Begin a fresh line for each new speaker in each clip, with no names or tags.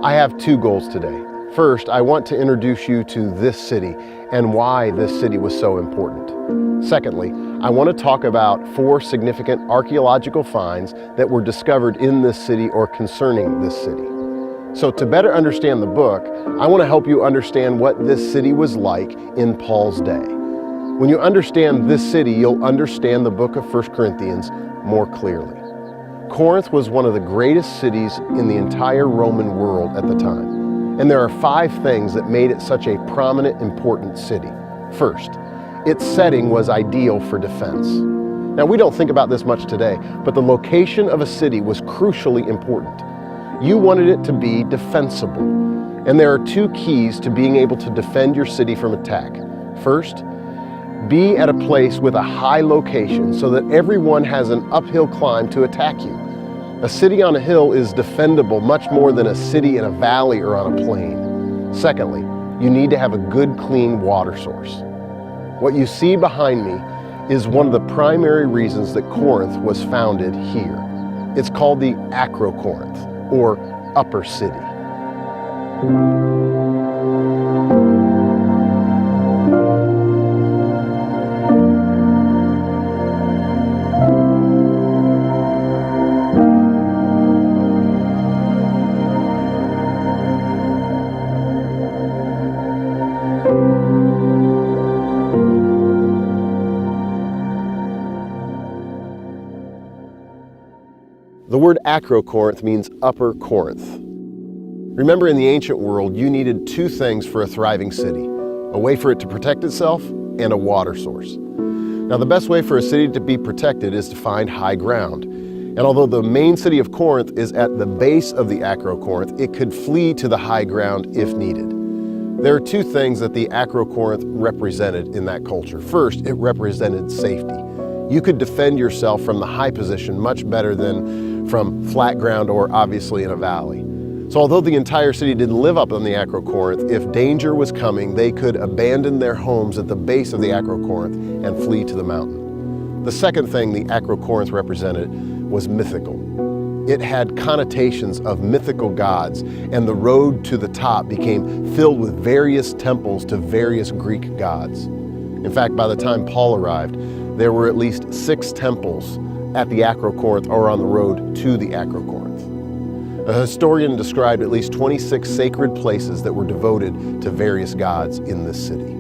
I have two goals today. First, I want to introduce you to this city and why this city was so important. Secondly, I want to talk about 4 significant archaeological finds that were discovered in this city or concerning this city. So to better understand the book, I want to help you understand what this city was like in Paul's day. When you understand this city, you'll understand the book of 1 Corinthians more clearly. Corinth was one of the greatest cities in the entire Roman world at the time. And there are 5 things that made it such a prominent, important city. First, its setting was ideal for defense. Now, we don't think about this much today, but the location of a city was crucially important. You wanted it to be defensible. And there are 2 keys to being able to defend your city from attack. First, be at a place with a high location so that everyone has an uphill climb to attack you. A city on a hill is defendable much more than a city in a valley or on a plain. Secondly, you need to have a good, clean water source. What you see behind me is one of the primary reasons that Corinth was founded here. It's called the Acro-Corinth, or Upper City. The word Acro-Corinth means Upper Corinth. Remember, in the ancient world, you needed 2 things for a thriving city: a way for it to protect itself and a water source. Now, the best way for a city to be protected is to find high ground. And although the main city of Corinth is at the base of the Acro-Corinth, it could flee to the high ground if needed. There are 2 things that the Acro-Corinth represented in that culture. First, it represented safety. You could defend yourself from the high position much better than from flat ground or obviously in a valley. So although the entire city didn't live up on the Acro-Corinth, if danger was coming, they could abandon their homes at the base of the Acro-Corinth and flee to the mountain. The second thing the Acro-Corinth represented was mythical. It had connotations of mythical gods, and the road to the top became filled with various temples to various Greek gods. In fact, by the time Paul arrived, there were at least 6 temples at the Acro-Corinth or on the road to the Acro-Corinth. A historian described at least 26 sacred places that were devoted to various gods in this city.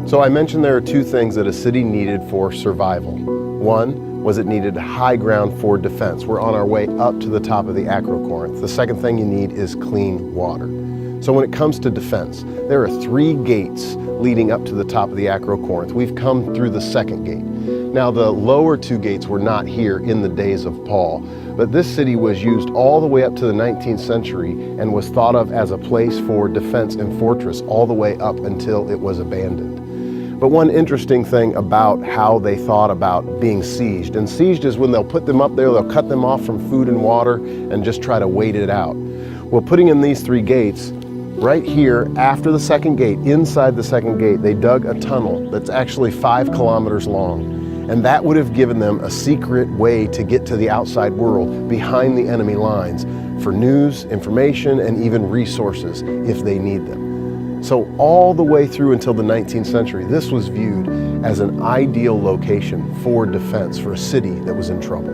So I mentioned there are 2 things that a city needed for survival. One was it needed high ground for defense. We're on our way up to the top of the Acro-Corinth. The second thing you need is clean water. So when it comes to defense, there are 3 gates leading up to the top of the Acro-Corinth. We've come through the second gate. Now, the lower 2 gates were not here in the days of Paul, but this city was used all the way up to the 19th century and was thought of as a place for defense and fortress all the way up until it was abandoned. But one interesting thing about how they thought about being sieged, and sieged is when they'll put them up there, they'll cut them off from food and water and just try to wait it out. Well, putting in these 3 gates, right here after the second gate, inside the second gate, they dug a tunnel that's actually 5 kilometers long. And that would have given them a secret way to get to the outside world behind the enemy lines for news, information, and even resources if they need them. So all the way through until the 19th century, this was viewed as an ideal location for defense for a city that was in trouble.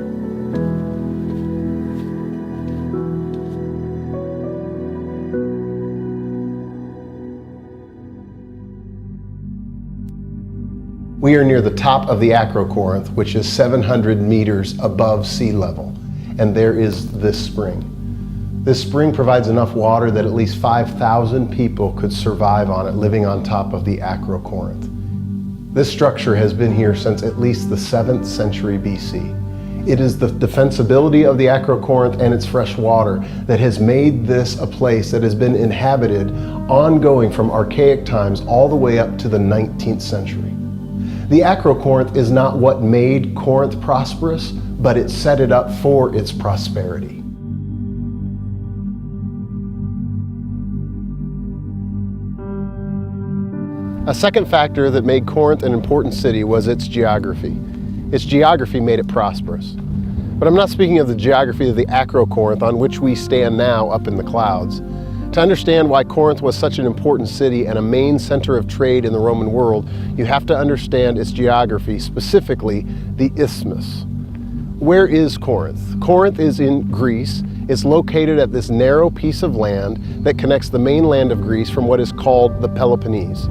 We are near the top of the Acro-Corinth, which is 700 meters above sea level, and there is this spring. This spring provides enough water that at least 5,000 people could survive on it living on top of the Acro-Corinth. This structure has been here since at least the 7th century BC. It is the defensibility of the Acro-Corinth and its fresh water that has made this a place that has been inhabited ongoing from archaic times all the way up to the 19th century. The Acro-Corinth is not what made Corinth prosperous, but it set it up for its prosperity. A second factor that made Corinth an important city was its geography. Its geography made it prosperous. But I'm not speaking of the geography of the Acro-Corinth on which we stand now up in the clouds. To understand why Corinth was such an important city and a main center of trade in the Roman world, you have to understand its geography, specifically the isthmus. Where is Corinth? Corinth is in Greece. It's located at this narrow piece of land that connects the mainland of Greece from what is called the Peloponnese.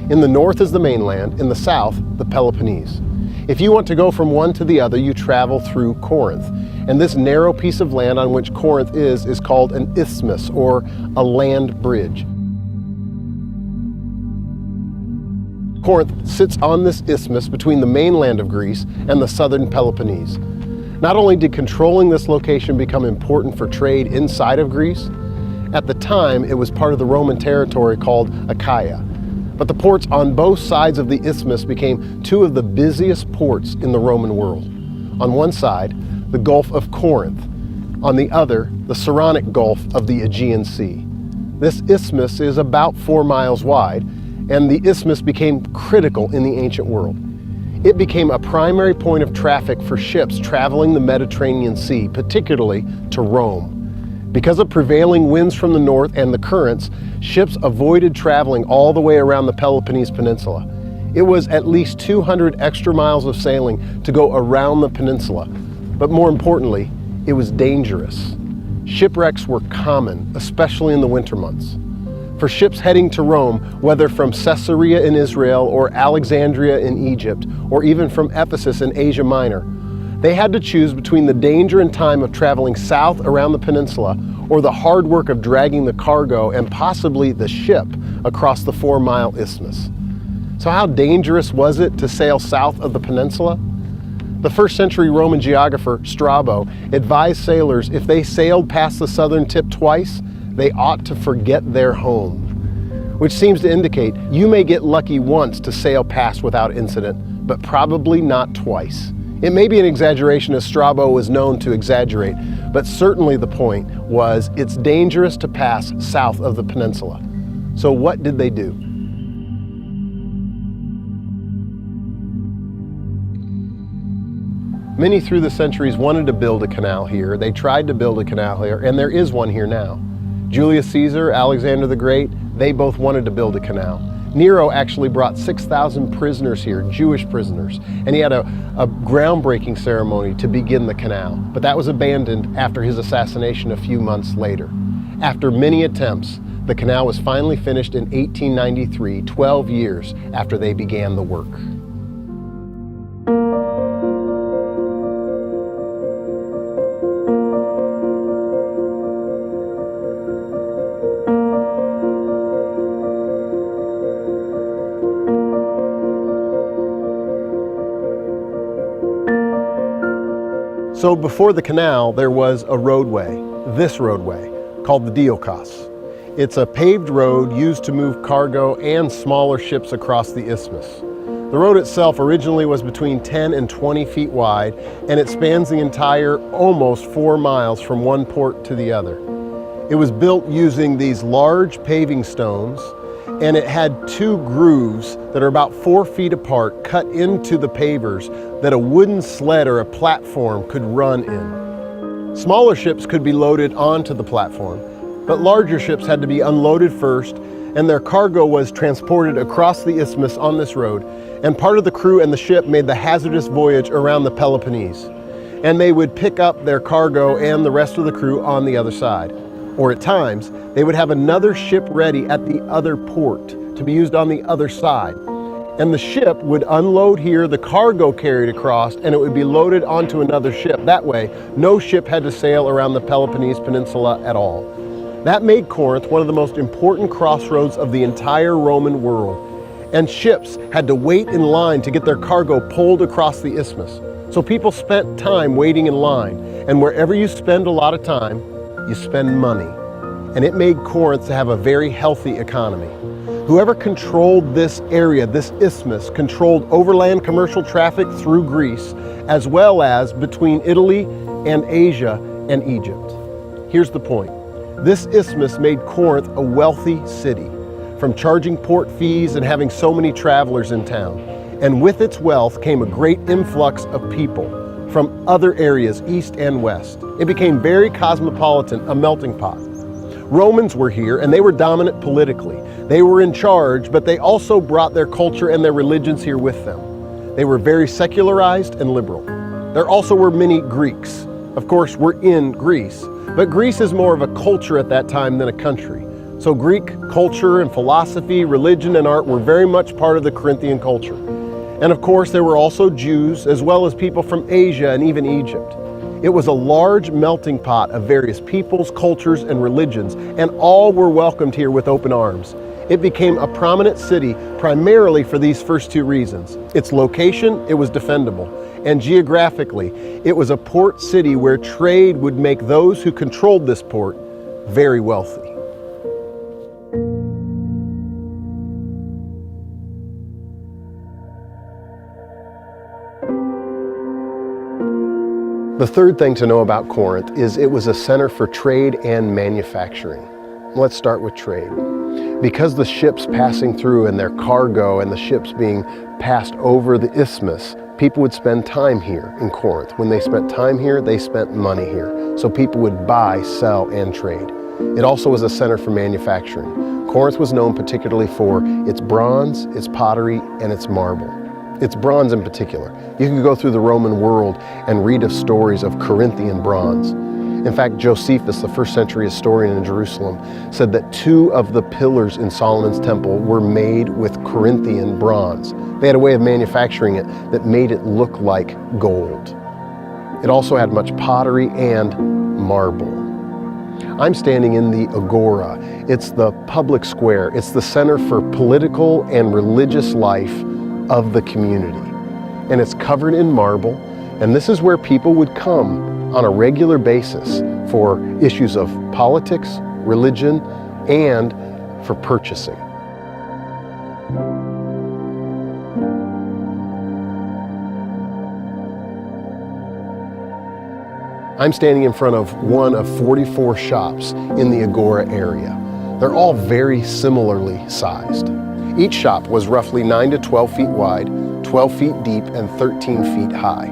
In the north is the mainland, in the south, the Peloponnese. If you want to go from one to the other, you travel through Corinth. And this narrow piece of land on which Corinth is called an isthmus, or a land bridge. Corinth sits on this isthmus between the mainland of Greece and the southern Peloponnese. Not only did controlling this location become important for trade inside of Greece, at the time it was part of the Roman territory called Achaia. But the ports on both sides of the isthmus became two of the busiest ports in the Roman world. On one side, the Gulf of Corinth. On the other, the Saronic Gulf of the Aegean Sea. This isthmus is about 4 miles wide, and the isthmus became critical in the ancient world. It became a primary point of traffic for ships traveling the Mediterranean Sea, particularly to Rome. Because of prevailing winds from the north and the currents, ships avoided traveling all the way around the Peloponnese Peninsula. It was at least 200 extra miles of sailing to go around the peninsula. But more importantly, it was dangerous. Shipwrecks were common, especially in the winter months. For ships heading to Rome, whether from Caesarea in Israel or Alexandria in Egypt, or even from Ephesus in Asia Minor, they had to choose between the danger and time of traveling south around the peninsula or the hard work of dragging the cargo and possibly the ship across the 4-mile isthmus. So how dangerous was it to sail south of the peninsula? The first century Roman geographer Strabo advised sailors if they sailed past the southern tip twice, they ought to forget their home, which seems to indicate you may get lucky once to sail past without incident, but probably not twice. It may be an exaggeration, as Strabo was known to exaggerate, but certainly the point was it's dangerous to pass south of the peninsula. So what did they do? Many through the centuries wanted to build a canal here. They tried to build a canal here, and there is one here now. Julius Caesar, Alexander the Great, they both wanted to build a canal. Nero actually brought 6,000 prisoners here, Jewish prisoners, and he had a groundbreaking ceremony to begin the canal. But that was abandoned after his assassination a few months later. After many attempts, the canal was finally finished in 1893, 12 years after they began the work. So before the canal, there was a roadway, this roadway, called the Diolkos. It's a paved road used to move cargo and smaller ships across the isthmus. The road itself originally was between 10 and 20 feet wide, and it spans the entire almost 4 miles from one port to the other. It was built using these large paving stones, and it had 2 grooves that are about 4 feet apart cut into the pavers that a wooden sled or a platform could run in. Smaller ships could be loaded onto the platform, but larger ships had to be unloaded first, and their cargo was transported across the isthmus on this road, and part of the crew and the ship made the hazardous voyage around the Peloponnese, and they would pick up their cargo and the rest of the crew on the other side. Or at times, they would have another ship ready at the other port to be used on the other side. And the ship would unload here, the cargo carried across, and it would be loaded onto another ship. That way, no ship had to sail around the Peloponnese Peninsula at all. That made Corinth one of the most important crossroads of the entire Roman world. And ships had to wait in line to get their cargo pulled across the isthmus. So people spent time waiting in line. And wherever you spend a lot of time, you spend money. And it made Corinth to have a very healthy economy. Whoever controlled this area, this isthmus, controlled overland commercial traffic through Greece, as well as between Italy and Asia and Egypt. Here's the point. This isthmus made Corinth a wealthy city. from charging port fees and having so many travelers in town. And with its wealth came a great influx of people from other areas, east and west. It became very cosmopolitan, a melting pot. Romans were here and they were dominant politically. They were in charge, but they also brought their culture and their religions here with them. They were very secularized and liberal. There also were many Greeks. Of course, we're in Greece, but Greece is more of a culture at that time than a country. So Greek culture and philosophy, religion and art were very much part of the Corinthian culture. And of course, there were also Jews as well as people from Asia and even Egypt. It was a large melting pot of various peoples, cultures, and religions, and all were welcomed here with open arms. It became a prominent city primarily for these first two reasons. Its location, it was defendable, and geographically, it was a port city where trade would make those who controlled this port very wealthy. The third thing to know about Corinth is it was a center for trade and manufacturing. Let's start with trade. Because the ships passing through and their cargo and the ships being passed over the isthmus, people would spend time here in Corinth. When they spent time here, they spent money here. So people would buy, sell, and trade. It also was a center for manufacturing. Corinth was known particularly for its bronze, its pottery, and its marble. It's bronze in particular. You can go through the Roman world and read of stories of Corinthian bronze. In fact, Josephus, the first century historian in Jerusalem, said that 2 of the pillars in Solomon's temple were made with Corinthian bronze. They had a way of manufacturing it that made it look like gold. It also had much pottery and marble. I'm standing in the Agora. It's the public square. It's the center for political and religious life of the community. And it's covered in marble, and this is where people would come on a regular basis for issues of politics, religion, and for purchasing. I'm standing in front of one of 44 shops in the Agora area. They're all very similarly sized. Each shop was roughly 9 to 12 feet wide, 12 feet deep, and 13 feet high.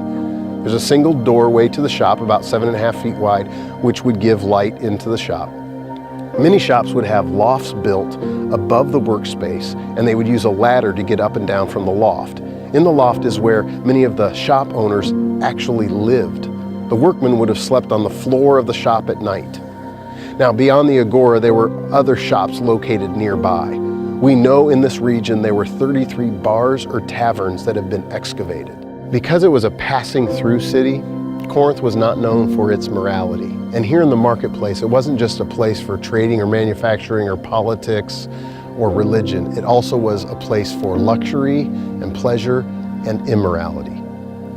There's a single doorway to the shop about 7.5 feet wide, which would give light into the shop. Many shops would have lofts built above the workspace, and they would use a ladder to get up and down from the loft. In the loft is where many of the shop owners actually lived. The workmen would have slept on the floor of the shop at night. Now, beyond the Agora, there were other shops located nearby. We know in this region there were 33 bars or taverns that have been excavated. Because it was a passing through city, Corinth was not known for its morality. And here in the marketplace, it wasn't just a place for trading or manufacturing or politics or religion. It also was a place for luxury and pleasure and immorality.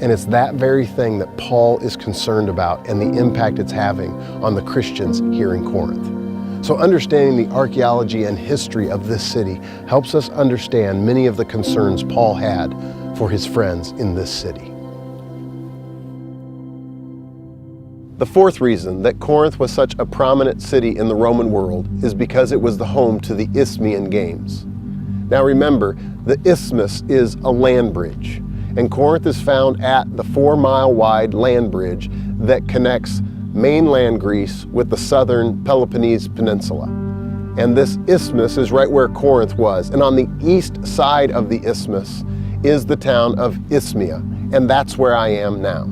And it's that very thing that Paul is concerned about and the impact it's having on the Christians here in Corinth. So understanding the archaeology and history of this city helps us understand many of the concerns Paul had for his friends in this city. The fourth reason that Corinth was such a prominent city in the Roman world is because it was the home to the Isthmian Games. Now remember, the isthmus is a land bridge, and Corinth is found at the 4-mile-wide land bridge that connects mainland Greece with the southern Peloponnese Peninsula. And this isthmus is right where Corinth was. And on the east side of the isthmus is the town of Isthmia, and that's where I am now.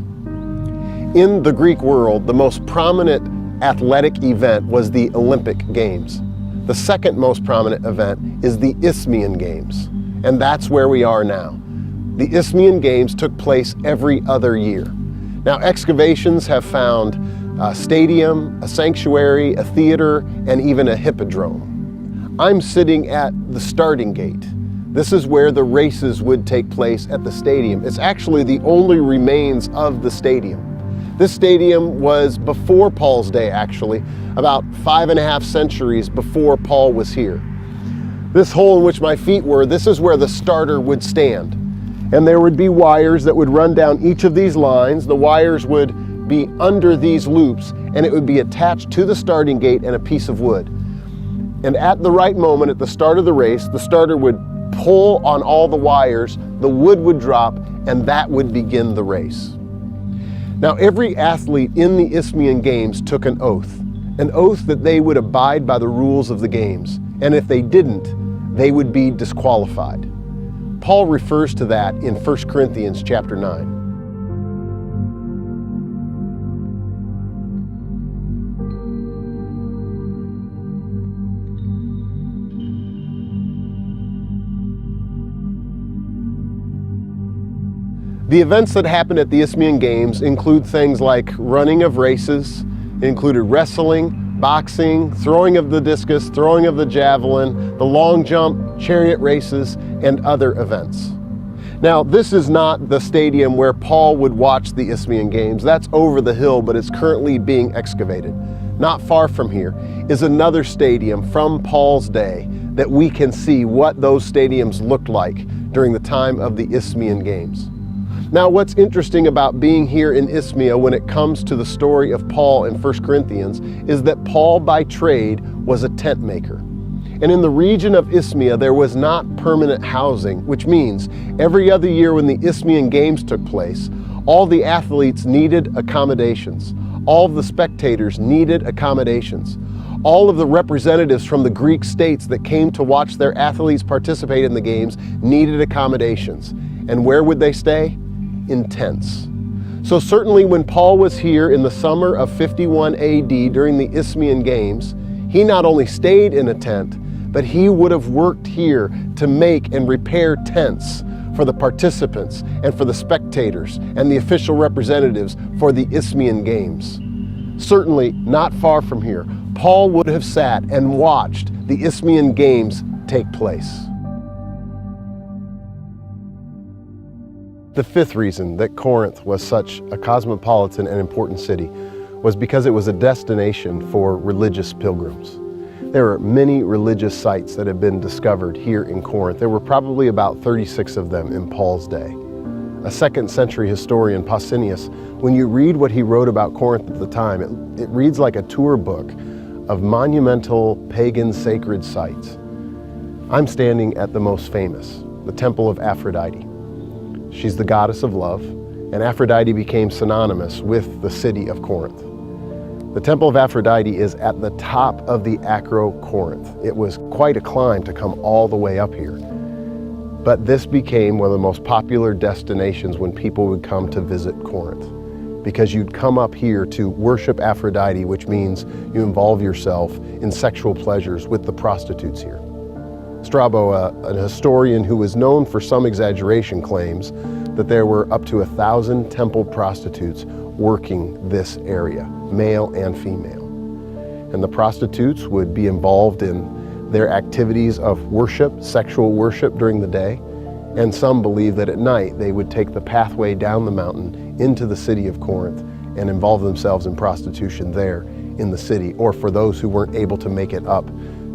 In the Greek world, the most prominent athletic event was the Olympic Games. The second most prominent event is the Isthmian Games, and that's where we are now. The Isthmian Games took place every other year. Now, excavations have found a stadium, a sanctuary, a theater, and even a hippodrome. I'm sitting at the starting gate. This is where the races would take place at the stadium. It's actually the only remains of the stadium. This stadium was before Paul's day, actually, about 5.5 centuries before Paul was here. This hole in which my feet were, this is where the starter would stand. And there would be wires that would run down each of these lines. The wires would be under these loops, and it would be attached to the starting gate and a piece of wood. And at the right moment, at the start of the race, the starter would pull on all the wires, the wood would drop, and that would begin the race. Now, every athlete in the Isthmian Games took an oath that they would abide by the rules of the games, and if they didn't, they would be disqualified. Paul refers to that in 1 Corinthians chapter 9. The events that happened at the Isthmian Games include things like running of races, it included wrestling, boxing, throwing of the discus, throwing of the javelin, the long jump, chariot races, and other events. Now, this is not the stadium where Paul would watch the Isthmian Games. That's over the hill, but it's currently being excavated. Not far from here is another stadium from Paul's day that we can see what those stadiums looked like during the time of the Isthmian Games. Now, what's interesting about being here in Isthmia when it comes to the story of Paul in 1 Corinthians is that Paul by trade was a tent maker. And in the region of Isthmia, there was not permanent housing, which means every other year when the Isthmian Games took place, all the athletes needed accommodations. All of the spectators needed accommodations. All of the representatives from the Greek states that came to watch their athletes participate in the games needed accommodations. And where would they stay? In tents. So certainly when Paul was here in the summer of 51 AD during the Isthmian Games, he not only stayed in a tent, but he would have worked here to make and repair tents for the participants and for the spectators and the official representatives for the Isthmian Games. Certainly not far from here, Paul would have sat and watched the Isthmian Games take place. The fifth reason that Corinth was such a cosmopolitan and important city was because it was a destination for religious pilgrims. There are many religious sites that have been discovered here in Corinth. There were probably about 36 of them in Paul's day. A 2nd century historian, Pausanias, when you read what he wrote about Corinth at the time, it reads like a tour book of monumental pagan sacred sites. I'm standing at the most famous, the Temple of Aphrodite. She's the goddess of love, and Aphrodite became synonymous with the city of Corinth. The Temple of Aphrodite is at the top of the Acro Corinth. It was quite a climb to come all the way up here. But this became one of the most popular destinations when people would come to visit Corinth, because you'd come up here to worship Aphrodite, which means you involve yourself in sexual pleasures with the prostitutes here. Strabo, an historian who is known for some exaggeration, claims that there were up to 1,000 temple prostitutes working this area, male and female. And the prostitutes would be involved in their activities of worship, sexual worship during the day, and some believe that at night they would take the pathway down the mountain into the city of Corinth and involve themselves in prostitution there in the city, or for those who weren't able to make it up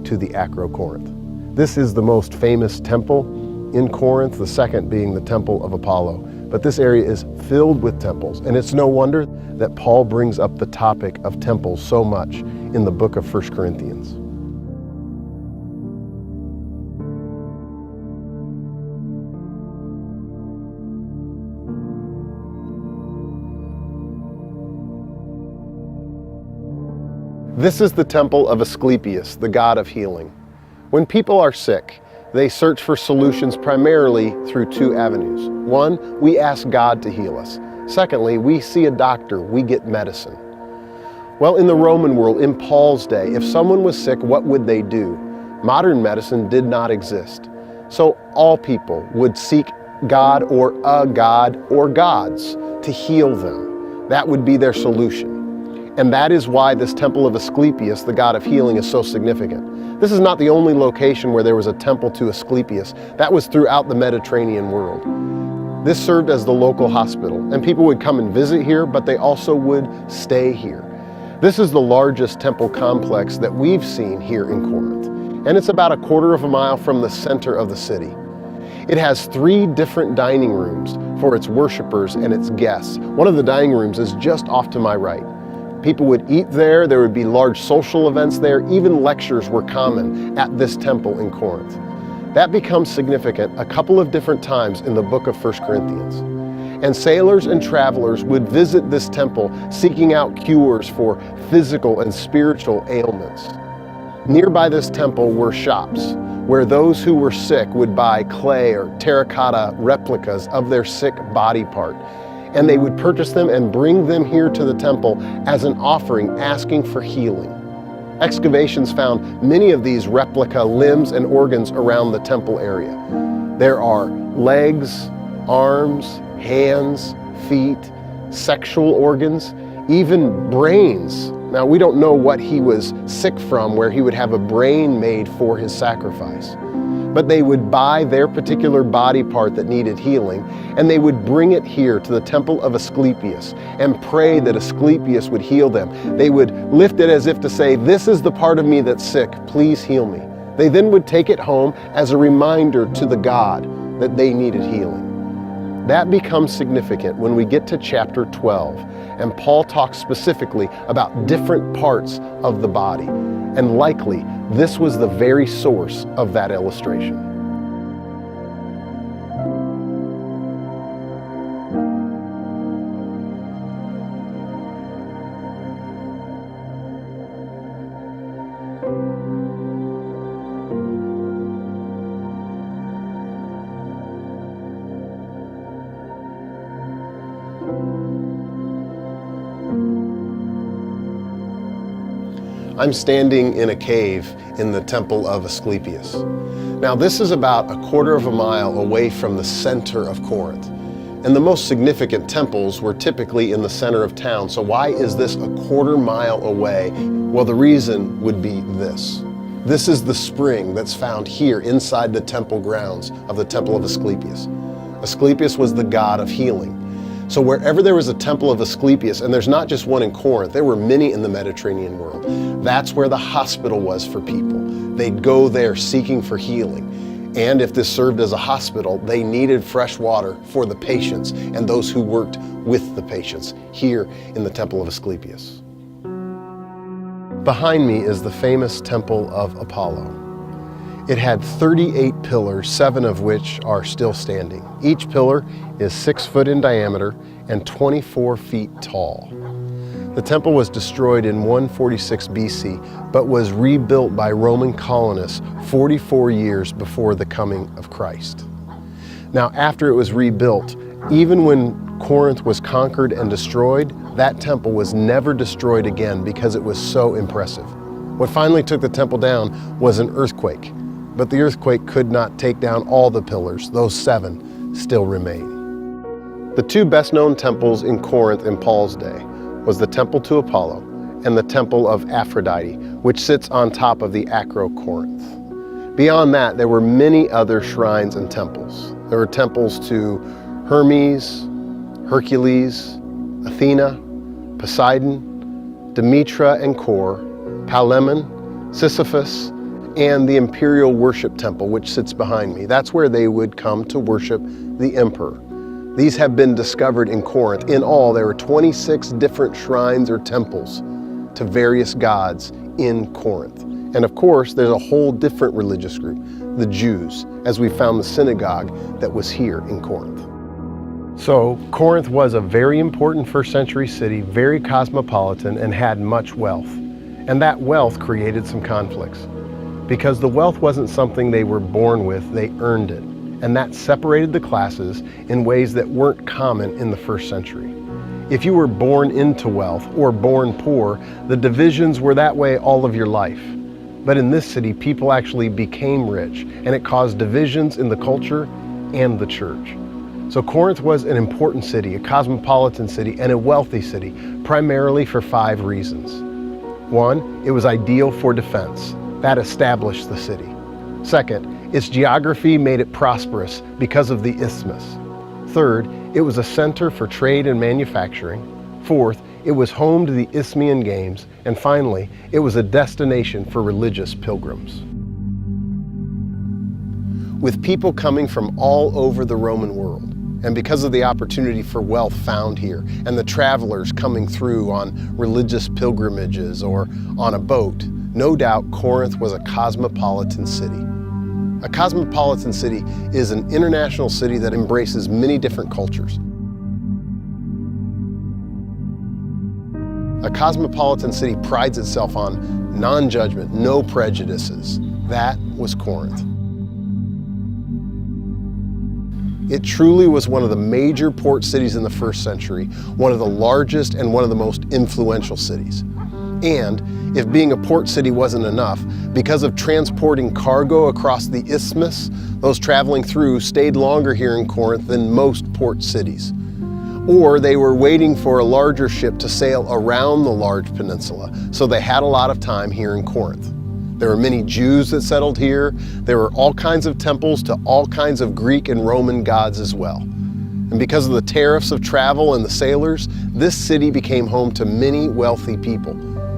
to the Acro Corinth. This is the most famous temple in Corinth, the second being the Temple of Apollo. But this area is filled with temples, and it's no wonder that Paul brings up the topic of temples so much in the book of 1 Corinthians. This is the temple of Asclepius, the god of healing. When people are sick, they search for solutions primarily through 2 avenues. One, we ask God to heal us. Secondly, we see a doctor, we get medicine. Well, in the Roman world, in Paul's day, if someone was sick, what would they do? Modern medicine did not exist. So all people would seek God or a god or gods to heal them. That would be their solution. And that is why this temple of Asclepius, the god of healing, is so significant. This is not the only location where there was a temple to Asclepius. That was throughout the Mediterranean world. This served as the local hospital, and people would come and visit here, but they also would stay here. This is the largest temple complex that we've seen here in Corinth, and it's about a quarter of a mile from the center of the city. It has 3 different dining rooms for its worshipers and its guests. One of the dining rooms is just off to my right. People would eat there, there would be large social events there, even lectures were common at this temple in Corinth. That becomes significant a couple of different times in the book of 1 Corinthians. And sailors and travelers would visit this temple seeking out cures for physical and spiritual ailments. Nearby this temple were shops where those who were sick would buy clay or terracotta replicas of their sick body part. And they would purchase them and bring them here to the temple as an offering, asking for healing. Excavations found many of these replica limbs and organs around the temple area. There are legs, arms, hands, feet, sexual organs, even brains. Now, we don't know what he was sick from, where he would have a brain made for his sacrifice. But they would buy their particular body part that needed healing, and they would bring it here to the temple of Asclepius and pray that Asclepius would heal them. They would lift it as if to say, "This is the part of me that's sick, please heal me." They then would take it home as a reminder to the God that they needed healing. That becomes significant when we get to chapter 12, and Paul talks specifically about different parts of the body. And likely, this was the very source of that illustration. I'm standing in a cave in the temple of Asclepius. Now, this is about a quarter of a mile away from the center of Corinth. And the most significant temples were typically in the center of town. So why is this a quarter mile away? Well, the reason would be this. This is the spring that's found here inside the temple grounds of the temple of Asclepius. Asclepius was the god of healing. So wherever there was a temple of Asclepius, and there's not just one in Corinth, there were many in the Mediterranean world, that's where the hospital was for people. They'd go there seeking for healing. And if this served as a hospital, they needed fresh water for the patients and those who worked with the patients here in the temple of Asclepius. Behind me is the famous temple of Apollo. It had 38 pillars, 7 of which are still standing. Each pillar is 6 foot in diameter and 24 feet tall. The temple was destroyed in 146 BC, but was rebuilt by Roman colonists 44 years before the coming of Christ. Now, after it was rebuilt, even when Corinth was conquered and destroyed, that temple was never destroyed again because it was so impressive. What finally took the temple down was an earthquake. But the earthquake could not take down all the pillars. Those 7 still remain. The 2 best-known temples in Corinth in Paul's day was the temple to Apollo and the temple of Aphrodite, which sits on top of the Acrocorinth. Beyond that, there were many other shrines and temples. There were temples to Hermes, Hercules, Athena, Poseidon, Demetra and Kore, Palemon, Sisyphus, and the imperial worship temple, which sits behind me. That's where they would come to worship the emperor. These have been discovered in Corinth. In all, there are 26 different shrines or temples to various gods in Corinth. And of course, there's a whole different religious group, the Jews, as we found the synagogue that was here in Corinth. So Corinth was a very important first century city, very cosmopolitan, and had much wealth. And that wealth created some conflicts. Because the wealth wasn't something they were born with, they earned it. And that separated the classes in ways that weren't common in the first century. If you were born into wealth or born poor, the divisions were that way all of your life. But in this city, people actually became rich, and it caused divisions in the culture and the church. So Corinth was an important city, a cosmopolitan city, and a wealthy city, primarily for 5 reasons. 1, it was ideal for defense. That established the city. 2nd, its geography made it prosperous because of the isthmus. 3rd, it was a center for trade and manufacturing. 4th, it was home to the Isthmian Games. And finally, it was a destination for religious pilgrims. With people coming from all over the Roman world, And because of the opportunity for wealth found here and the travelers coming through on religious pilgrimages or on a boat, no doubt Corinth was a cosmopolitan city. A cosmopolitan city is an international city that embraces many different cultures. A cosmopolitan city prides itself on non-judgment, no prejudices. That was Corinth. It truly was one of the major port cities in the first century, one of the largest and one of the most influential cities. And if being a port city wasn't enough, because of transporting cargo across the isthmus, those traveling through stayed longer here in Corinth than most port cities. Or they were waiting for a larger ship to sail around the large peninsula, so they had a lot of time here in Corinth. There were many Jews that settled here. There were all kinds of temples to all kinds of Greek and Roman gods as well. And because of the tariffs of travel and the sailors, this city became home to many wealthy people.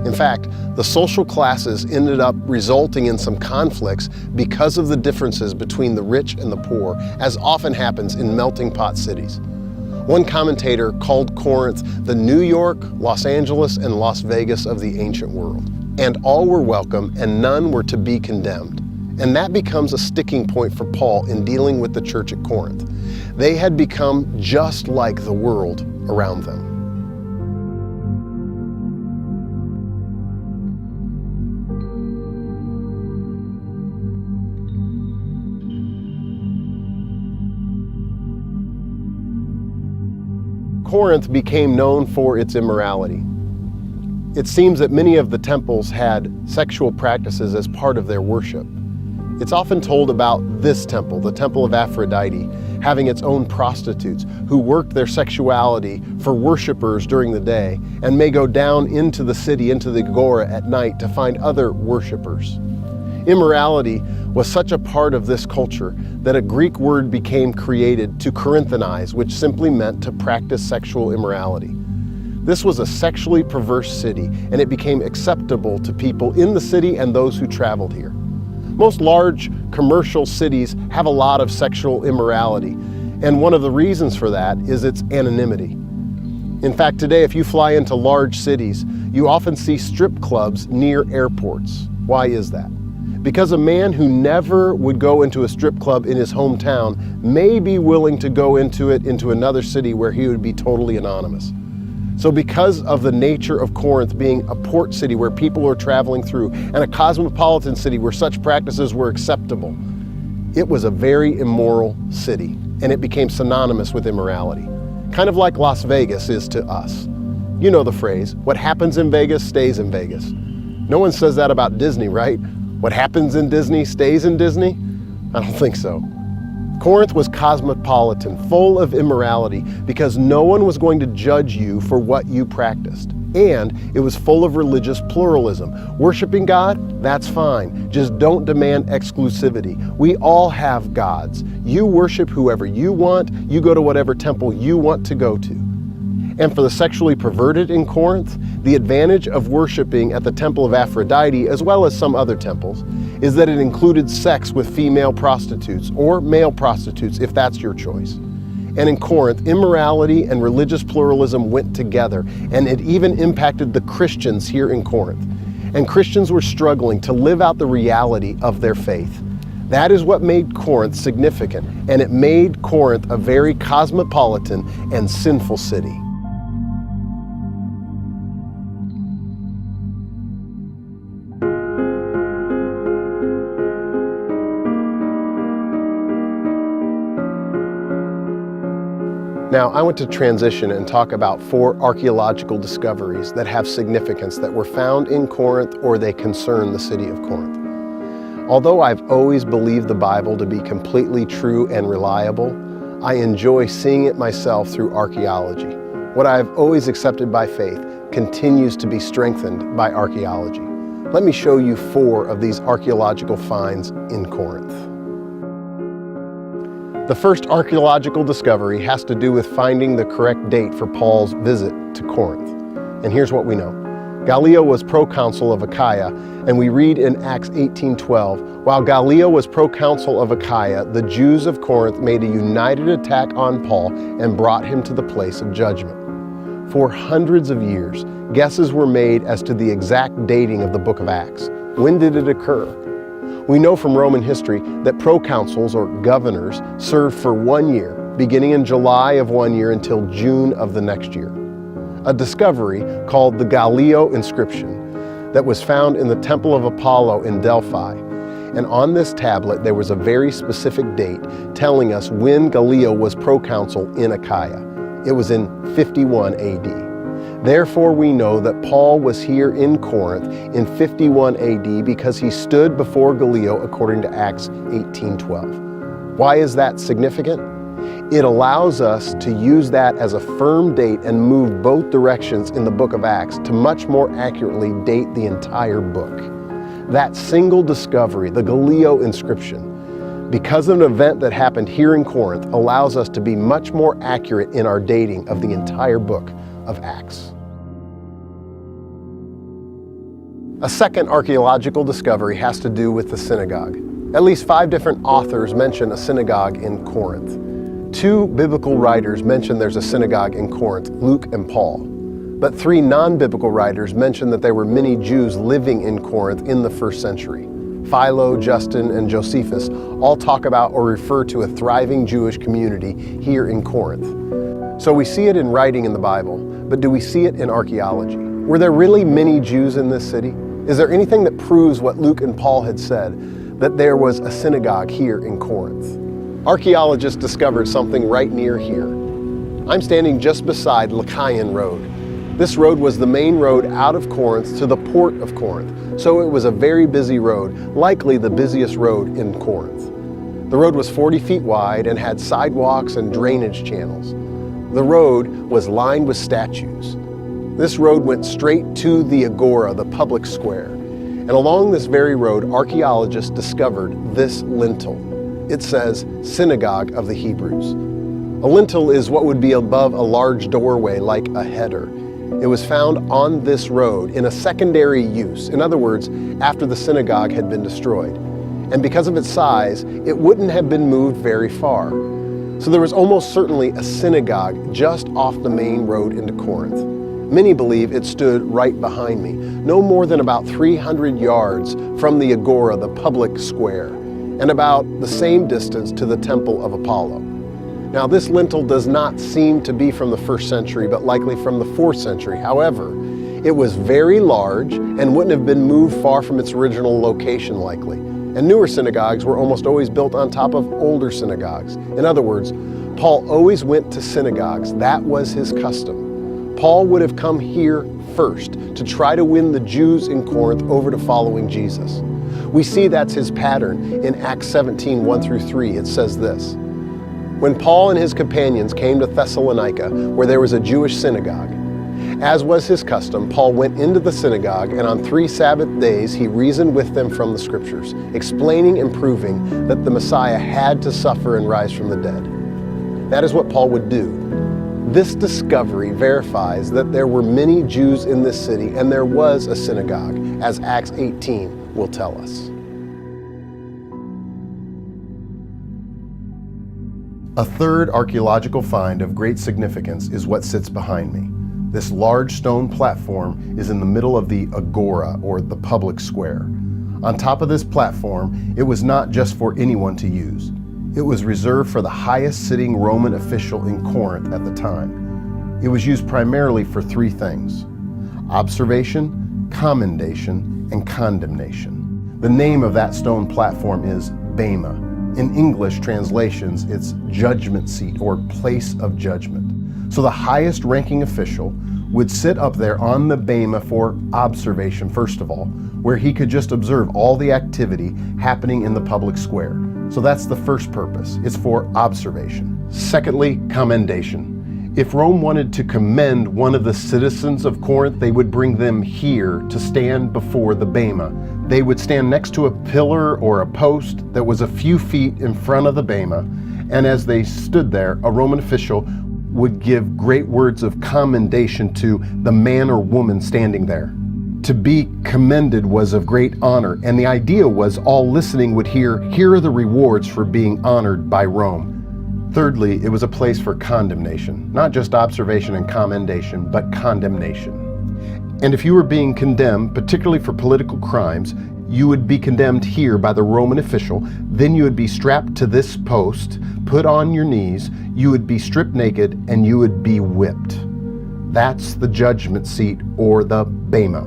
In fact, the social classes ended up resulting in some conflicts because of the differences between the rich and the poor, as often happens in melting pot cities. One commentator called Corinth the New York, Los Angeles, and Las Vegas of the ancient world. And all were welcome, and none were to be condemned. And that becomes a sticking point for Paul in dealing with the church at Corinth. They had become just like the world around them. Corinth became known for its immorality. It seems that many of the temples had sexual practices as part of their worship. It's often told about this temple, the Temple of Aphrodite, having its own prostitutes who worked their sexuality for worshipers during the day and may go down into the city, into the agora at night to find other worshipers. Immorality was such a part of this culture that a Greek word became created to Corinthianize, which simply meant to practice sexual immorality. This was a sexually perverse city, and it became acceptable to people in the city and those who traveled here. Most large commercial cities have a lot of sexual immorality, and one of the reasons for that is its anonymity. In fact, today, if you fly into large cities, you often see strip clubs near airports. Why is that? Because a man who never would go into a strip club in his hometown may be willing to go into another city where he would be totally anonymous. So because of the nature of Corinth being a port city where people are traveling through and a cosmopolitan city where such practices were acceptable, it was a very immoral city, and it became synonymous with immorality. Kind of like Las Vegas is to us. You know the phrase, what happens in Vegas stays in Vegas. No one says that about Disney, right? What happens in Disney stays in Disney? I don't think so. Corinth was cosmopolitan, full of immorality, because no one was going to judge you for what you practiced. And it was full of religious pluralism. Worshiping God, that's fine. Just don't demand exclusivity. We all have gods. You worship whoever you want. You go to whatever temple you want to go to. And for the sexually perverted in Corinth, the advantage of worshiping at the Temple of Aphrodite, as well as some other temples, is that it included sex with female prostitutes or male prostitutes, if that's your choice. And in Corinth, immorality and religious pluralism went together, and it even impacted the Christians here in Corinth. And Christians were struggling to live out the reality of their faith. That is what made Corinth significant, and it made Corinth a very cosmopolitan and sinful city. Now, I want to transition and talk about 4 archaeological discoveries that have significance that were found in Corinth or they concern the city of Corinth. Although I've always believed the Bible to be completely true and reliable, I enjoy seeing it myself through archaeology. What I've always accepted by faith continues to be strengthened by archaeology. Let me show you 4 of these archaeological finds in Corinth. The first archaeological discovery has to do with finding the correct date for Paul's visit to Corinth. And here's what we know. Gallio was proconsul of Achaia, and we read in Acts 18:12, while Gallio was proconsul of Achaia, the Jews of Corinth made a united attack on Paul and brought him to the place of judgment. For hundreds of years, guesses were made as to the exact dating of the book of Acts. When did it occur? We know from Roman history that proconsuls, or governors, served for 1 year, beginning in July of one year until June of the next year. A discovery called the Gallio inscription that was found in the Temple of Apollo in Delphi. And on this tablet there was a very specific date telling us when Gallio was proconsul in Achaia. It was in 51 AD. Therefore we know that Paul was here in Corinth in 51 AD because he stood before Gallio according to Acts 18:12. Why is that significant? It allows us to use that as a firm date and move both directions in the book of Acts to much more accurately date the entire book. That single discovery, the Gallio inscription, because of an event that happened here in Corinth, allows us to be much more accurate in our dating of the entire book of Acts. A second archaeological discovery has to do with the synagogue. At least 5 different authors mention a synagogue in Corinth. 2 biblical writers mention there's a synagogue in Corinth, Luke and Paul. But 3 non-biblical writers mention that there were many Jews living in Corinth in the first century. Philo, Justin, and Josephus all talk about or refer to a thriving Jewish community here in Corinth. So we see it in writing in the Bible, but do we see it in archaeology? Were there really many Jews in this city? Is there anything that proves what Luke and Paul had said, that there was a synagogue here in Corinth? Archaeologists discovered something right near here. I'm standing just beside Lycaon Road. This road was the main road out of Corinth to the port of Corinth, so it was a very busy road, likely the busiest road in Corinth. The road was 40 feet wide and had sidewalks and drainage channels. The road was lined with statues. This road went straight to the Agora, the public square. And along this very road, archaeologists discovered this lintel. It says, Synagogue of the Hebrews. A lintel is what would be above a large doorway like a header. It was found on this road in a secondary use, in other words, after the synagogue had been destroyed. And because of its size, it wouldn't have been moved very far. So there was almost certainly a synagogue just off the main road into Corinth. Many believe it stood right behind me, no more than about 300 yards from the Agora, the public square, and about the same distance to the Temple of Apollo. Now this lintel does not seem to be from the 1st century, but likely from the 4th century. However, it was very large and wouldn't have been moved far from its original location likely. And newer synagogues were almost always built on top of older synagogues. In other words, Paul always went to synagogues. That was his custom. Paul would have come here first to try to win the Jews in Corinth over to following Jesus. We see that's his pattern in Acts 17, 1-3. It says this: When Paul and his companions came to Thessalonica, where there was a Jewish synagogue, as was his custom, Paul went into the synagogue, and on 3 Sabbath days he reasoned with them from the Scriptures, explaining and proving that the Messiah had to suffer and rise from the dead. That is what Paul would do. This discovery verifies that there were many Jews in this city, and there was a synagogue, as Acts 18 will tell us. A third archaeological find of great significance is what sits behind me. This large stone platform is in the middle of the Agora, or the public square. On top of this platform, it was not just for anyone to use. It was reserved for the highest sitting Roman official in Corinth at the time. It was used primarily for 3 things: observation, commendation, and condemnation. The name of that stone platform is Bema. In English translations, it's judgment seat or place of judgment. So the highest ranking official would sit up there on the Bema for observation, first of all, where he could just observe all the activity happening in the public square. So that's the first purpose. It's for observation. Secondly, commendation. If Rome wanted to commend one of the citizens of Corinth, they would bring them here to stand before the Bema. They would stand next to a pillar or a post that was a few feet in front of the Bema, and as they stood there, a Roman official would give great words of commendation to the man or woman standing there. To be commended was of great honor, and the idea was all listening would hear, here are the rewards for being honored by Rome. Thirdly, it was a place for condemnation, not just observation and commendation, but condemnation. And if you were being condemned, particularly for political crimes, you would be condemned here by the Roman official. Then you would be strapped to this post, put on your knees, you would be stripped naked, and you would be whipped. That's the judgment seat, or the bema.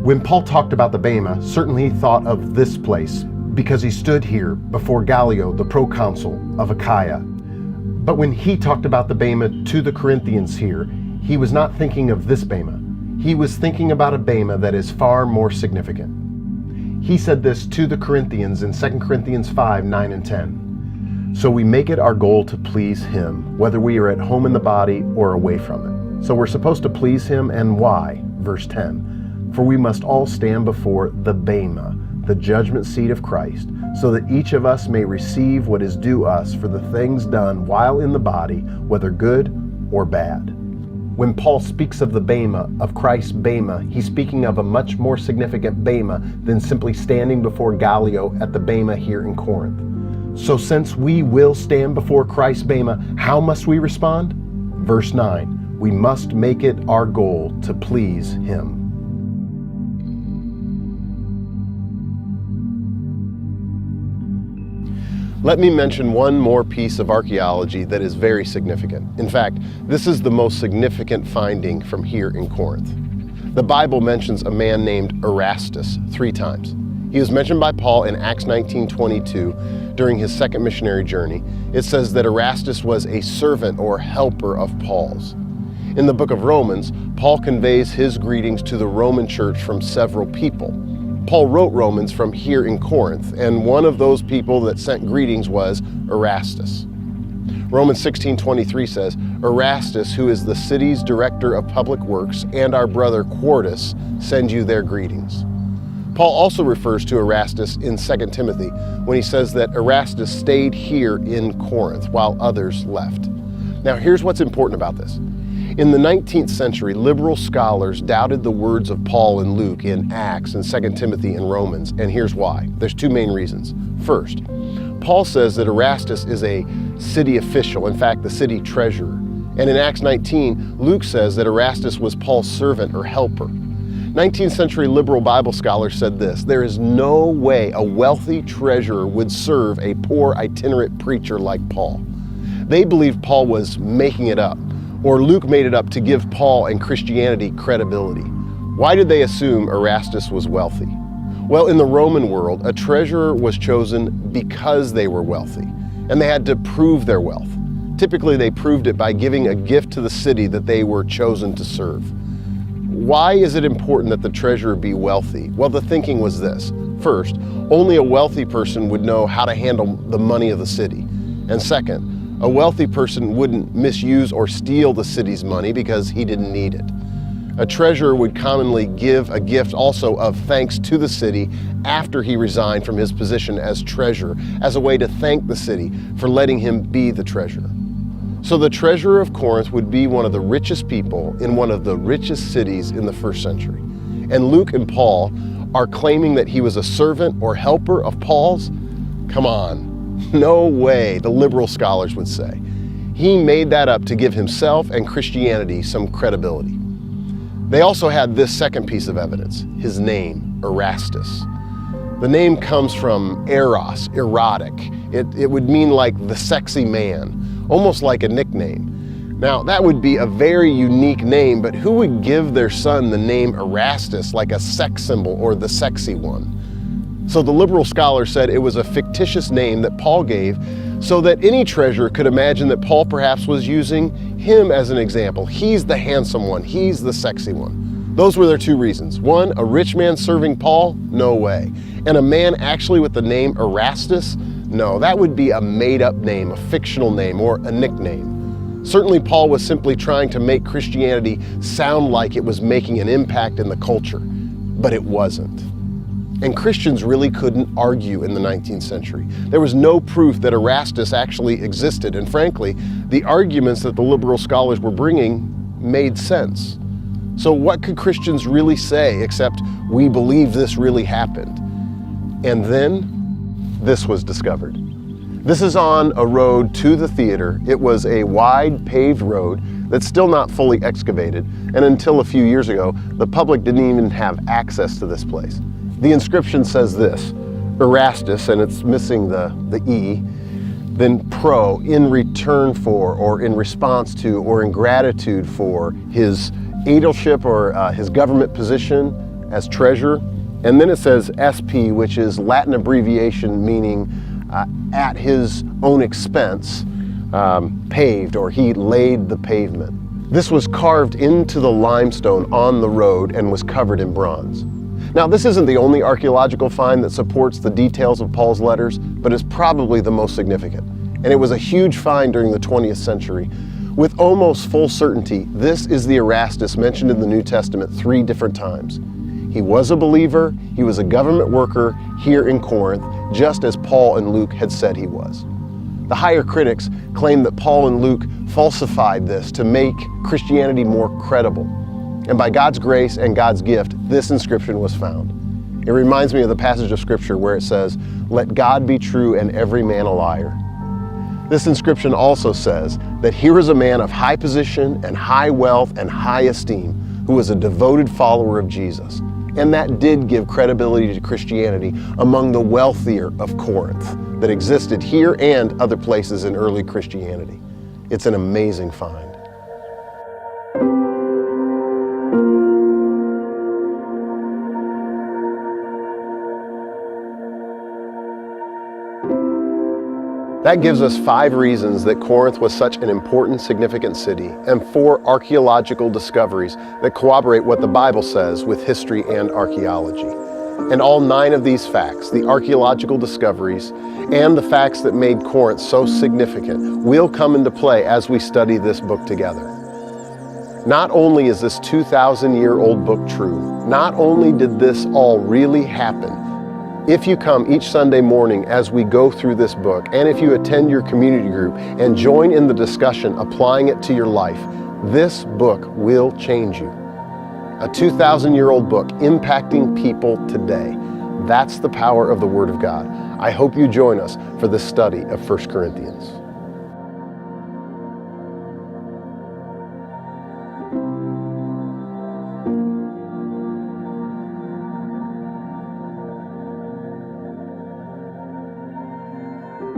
When Paul talked about the bema, certainly he thought of this place because he stood here before Gallio, the proconsul of Achaia. But when he talked about the bema to the Corinthians here, he was not thinking of this bema. He was thinking about a bema that is far more significant. He said this to the Corinthians in 2 Corinthians 5, 9 and 10. So we make it our goal to please him, whether we are at home in the body or away from it. So we're supposed to please him, and why? Verse 10. For we must all stand before the bema, the judgment seat of Christ, so that each of us may receive what is due us for the things done while in the body, whether good or bad. When Paul speaks of the bema, of Christ's bema, he's speaking of a much more significant bema than simply standing before Gallio at the bema here in Corinth. So since we will stand before Christ's bema, how must we respond? Verse 9, we must make it our goal to please him. Let me mention one more piece of archaeology that is very significant. In fact, this is the most significant finding from here in Corinth. The Bible mentions a man named Erastus 3 times. He was mentioned by Paul in Acts 19:22 during his second missionary journey. It says that Erastus was a servant or helper of Paul's. In the book of Romans, Paul conveys his greetings to the Roman church from several people. Paul wrote Romans from here in Corinth, and one of those people that sent greetings was Erastus. Romans 16:23 says, Erastus, who is the city's director of public works, and our brother Quartus send you their greetings. Paul also refers to Erastus in 2 Timothy when he says that Erastus stayed here in Corinth while others left. Now here's what's important about this. In the 19th century, liberal scholars doubted the words of Paul and Luke in Acts and 2 Timothy and Romans, and here's why. There's 2 main reasons. First, Paul says that Erastus is a city official, in fact, the city treasurer. And in Acts 19, Luke says that Erastus was Paul's servant or helper. 19th century liberal Bible scholars said this: there is no way a wealthy treasurer would serve a poor itinerant preacher like Paul. They believed Paul was making it up, or Luke made it up to give Paul and Christianity credibility. Why did they assume Erastus was wealthy? Well, in the Roman world, a treasurer was chosen because they were wealthy, and they had to prove their wealth. Typically, they proved it by giving a gift to the city that they were chosen to serve. Why is it important that the treasurer be wealthy? Well, the thinking was this. First, only a wealthy person would know how to handle the money of the city. And second, a wealthy person wouldn't misuse or steal the city's money because he didn't need it. A treasurer would commonly give a gift also of thanks to the city after he resigned from his position as treasurer, as a way to thank the city for letting him be the treasurer. So the treasurer of Corinth would be one of the richest people in one of the richest cities in the first century. And Luke and Paul are claiming that he was a servant or helper of Paul's? Come on. No way, the liberal scholars would say. He made that up to give himself and Christianity some credibility. They also had this second piece of evidence, his name, Erastus. The name comes from eros, erotic. It would mean like the sexy man, almost like a nickname. Now, that would be a very unique name, but who would give their son the name Erastus like a sex symbol or the sexy one? So the liberal scholar said it was a fictitious name that Paul gave so that any treasurer could imagine that Paul perhaps was using him as an example. He's the handsome one, he's the sexy one. Those were their 2 reasons. One, a rich man serving Paul? No way. And a man actually with the name Erastus? No, that would be a made-up name, a fictional name, or a nickname. Certainly Paul was simply trying to make Christianity sound like it was making an impact in the culture, but it wasn't. And Christians really couldn't argue in the 19th century. There was no proof that Erastus actually existed, and frankly, the arguments that the liberal scholars were bringing made sense. So what could Christians really say except, we believe this really happened? And then this was discovered. This is on a road to the theater. It was a wide paved road that's still not fully excavated, and until a few years ago, the public didn't even have access to this place. The inscription says this: Erastus, and it's missing the E, then pro, in return for, or in response to, or in gratitude for his aedileship or his government position as treasurer. And then it says SP, which is Latin abbreviation meaning at his own expense, paved, or he laid the pavement. This was carved into the limestone on the road and was covered in bronze. Now, this isn't the only archaeological find that supports the details of Paul's letters, but it's probably the most significant. And it was a huge find during the 20th century. With almost full certainty, this is the Erastus mentioned in the New Testament 3 different times. He was a believer, he was a government worker here in Corinth, just as Paul and Luke had said he was. The higher critics claim that Paul and Luke falsified this to make Christianity more credible. And by God's grace and God's gift, this inscription was found. It reminds me of the passage of Scripture where it says, "Let God be true and every man a liar." This inscription also says that here is a man of high position and high wealth and high esteem who was a devoted follower of Jesus. And that did give credibility to Christianity among the wealthier of Corinth that existed here and other places in early Christianity. It's an amazing find. That gives us 5 reasons that Corinth was such an important, significant city, and 4 archaeological discoveries that corroborate what the Bible says with history and archaeology. And all 9 of these facts, the archaeological discoveries, and the facts that made Corinth so significant, will come into play as we study this book together. Not only is this 2,000-year-old book true, not only did this all really happen, if you come each Sunday morning as we go through this book, and if you attend your community group and join in the discussion applying it to your life, this book will change you. A 2,000-year-old book impacting people today. That's the power of the Word of God. I hope you join us for this study of 1 Corinthians.